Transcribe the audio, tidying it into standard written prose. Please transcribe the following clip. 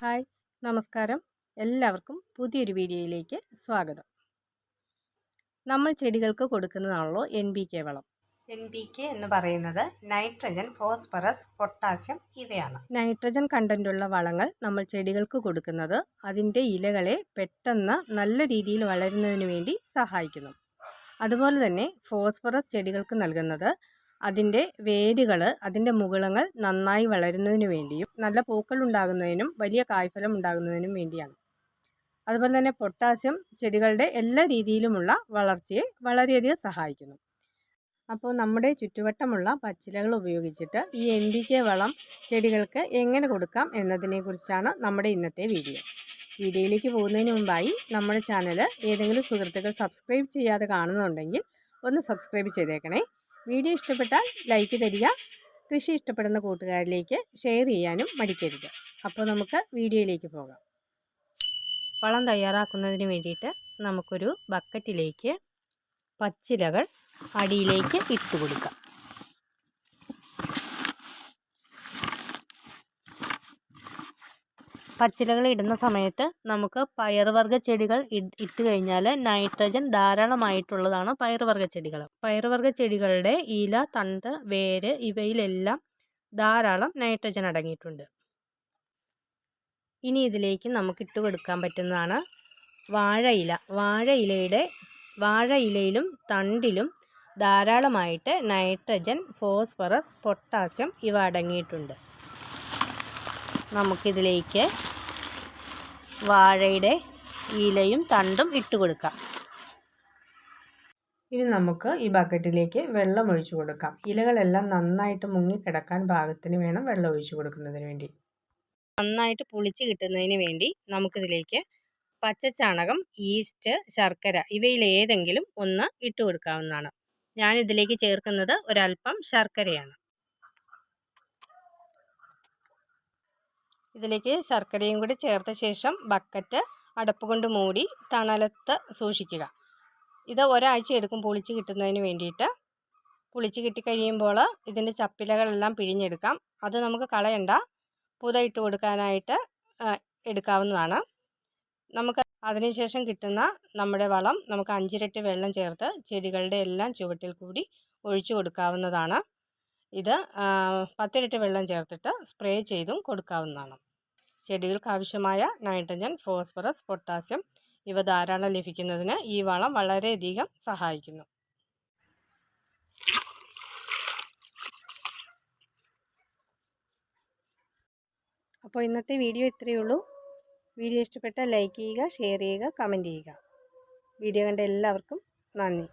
Hi നമസ്കാരം. എല്ലാവർക്കും പുതിയൊരു വീഡിയോയിലേക്ക് സ്വാഗതം. നമ്മൾ ചെടികൾക്ക് കൊടുക്കുന്നതാണല്ലോ NPK വളം. NPK എന്ന് പറയുന്നത് നൈട്രജൻ, ഫോസ്ഫറസ്, പൊട്ടാസ്യം ഇവയാണ്. നൈട്രജൻ കണ്ടന്റുള്ള വളങ്ങൾ നമ്മൾ ചെടികൾക്ക് കൊടുക്കുന്നത് അതിൻ്റെ ഇലകളെ പെട്ടെന്ന് നല്ല രീതിയിൽ വളരുന്നതിന് വേണ്ടി സഹായിക്കുന്നു. അതുപോലെ തന്നെ ഫോസ്ഫറസ് ചെടികൾക്ക് നൽകുന്നത് അതിൻ്റെ വേരുകൾ, അതിൻ്റെ മുകുളങ്ങൾ നന്നായി വളരുന്നതിന് വേണ്ടിയും നല്ല പൂക്കൾ ഉണ്ടാകുന്നതിനും വലിയ കായ്ഫലം ഉണ്ടാകുന്നതിനും വേണ്ടിയാണ്. അതുപോലെ തന്നെ പൊട്ടാസ്യം ചെടികളുടെ എല്ലാ രീതിയിലുമുള്ള വളർച്ചയെ വളരെയധികം സഹായിക്കുന്നു. അപ്പോൾ നമ്മുടെ ചുറ്റുവട്ടമുള്ള പച്ചിലകൾ ഉപയോഗിച്ചിട്ട് ഈ NPK വളം ചെടികൾക്ക് എങ്ങനെ കൊടുക്കാം എന്നതിനെക്കുറിച്ചാണ് നമ്മുടെ ഇന്നത്തെ വീഡിയോ. വീഡിയോയിലേക്ക് പോകുന്നതിന് മുമ്പായി നമ്മുടെ ചാനൽ ഏതെങ്കിലും സുഹൃത്തുക്കൾ സബ്സ്ക്രൈബ് ചെയ്യാതെ കാണുന്നുണ്ടെങ്കിൽ ഒന്ന് സബ്സ്ക്രൈബ് ചെയ്തേക്കണേ. വീഡിയോ ഇഷ്ടപ്പെട്ടാൽ ലൈക്ക് തരിക. കൃഷി ഇഷ്ടപ്പെടുന്ന കൂട്ടുകാരിലേക്ക് ഷെയർ ചെയ്യാനും മടിക്കരുത്. അപ്പോൾ നമുക്ക് വീഡിയോയിലേക്ക് പോകാം. വളം തയ്യാറാക്കുന്നതിന് വേണ്ടിയിട്ട് നമുക്കൊരു ബക്കറ്റിലേക്ക് പച്ചിലകൾ അടിയിലേക്ക് ഇട്ട് കൊടുക്കാം. പച്ചിലകൾ ഇടുന്ന സമയത്ത് നമുക്ക് പയറുവർഗ്ഗ ചെടികൾ ഇട്ട് കഴിഞ്ഞാൽ നൈട്രജൻ ധാരാളമായിട്ടുള്ളതാണ് പയറുവർഗ്ഗ ചെടികൾ. പയറുവർഗ്ഗ ചെടികളുടെ ഇല, തണ്ട്, വേര് ഇവയിലെല്ലാം ധാരാളം നൈട്രജൻ അടങ്ങിയിട്ടുണ്ട്. ഇനി ഇതിലേക്ക് നമുക്ക് ഇട്ട് കൊടുക്കാൻ പറ്റുന്നതാണ് വാഴയില. വാഴയിലയിലും തണ്ടിലും ധാരാളമായിട്ട് നൈട്രജൻ, ഫോസ്ഫറസ്, പൊട്ടാസ്യം ഇവ അടങ്ങിയിട്ടുണ്ട്. നമുക്കിതിലേക്ക് വാഴയുടെ ഇലയും തണ്ടും ഇട്ട് കൊടുക്കാം. ഇനി നമുക്ക് ഈ ബക്കറ്റിലേക്ക് വെള്ളം ഒഴിച്ചു കൊടുക്കാം. ഇലകളെല്ലാം നന്നായിട്ട് മുങ്ങിക്കിടക്കാൻ പാകത്തിന് വേണം വെള്ളം ഒഴിച്ചു കൊടുക്കുന്നതിന് വേണ്ടി. നന്നായിട്ട് പുളിച്ച് കിട്ടുന്നതിന് വേണ്ടി നമുക്കിതിലേക്ക് പച്ചച്ചാണകം, ഈസ്റ്റ്, ശർക്കര ഇവയിലേതെങ്കിലും ഒന്ന് ഇട്ട് കൊടുക്കാവുന്നതാണ്. ഞാനിതിലേക്ക് ചേർക്കുന്നത് ഒരല്പം ശർക്കരയാണ്. ഇതിലേക്ക് ശർക്കരയും കൂടി ചേർത്ത ശേഷം ബക്കറ്റ് അടപ്പ് കൊണ്ട് മൂടി തണലത്ത് സൂക്ഷിക്കുക. ഇത് ഒരാഴ്ച എടുക്കും പുളിച്ച് കിട്ടുന്നതിന് വേണ്ടിയിട്ട്. പുളിച്ച് കിട്ടിക്കഴിയുമ്പോൾ ഇതിൻ്റെ ചപ്പിലകളെല്ലാം പിഴിഞ്ഞെടുക്കാം. അത് നമുക്ക് കളയണ്ട, പുത ഇട്ട് കൊടുക്കാനായിട്ട് എടുക്കാവുന്നതാണ്. നമുക്ക് അതിനുശേഷം കിട്ടുന്ന നമ്മുടെ വളം നമുക്ക് 5 ഇരട്ടി വെള്ളം ചേർത്ത് ചെടികളുടെ എല്ലാം ചുവട്ടിൽ കൂടി ഒഴിച്ചു കൊടുക്കാവുന്നതാണ്. ഇത് 10 ഇരട്ടി വെള്ളം ചേർത്തിട്ട് സ്പ്രേ ചെയ്തും കൊടുക്കാവുന്നതാണ്. ചെടികൾക്ക് ആവശ്യമായ നൈട്രജൻ, ഫോസ്ഫറസ്, പൊട്ടാസ്യം ഇവ ധാരാളം ലഭിക്കുന്നതിന് ഈ വളം വളരെയധികം സഹായിക്കുന്നു. അപ്പോൾ ഇന്നത്തെ വീഡിയോ ഇത്രയേ ഉള്ളൂ. വീഡിയോ ഇഷ്ടപ്പെട്ടാൽ ലൈക്ക് ചെയ്യുക, ഷെയർ ചെയ്യുക, കമൻറ്റ് ചെയ്യുക. വീഡിയോ കണ്ട എല്ലാവർക്കും നന്ദി.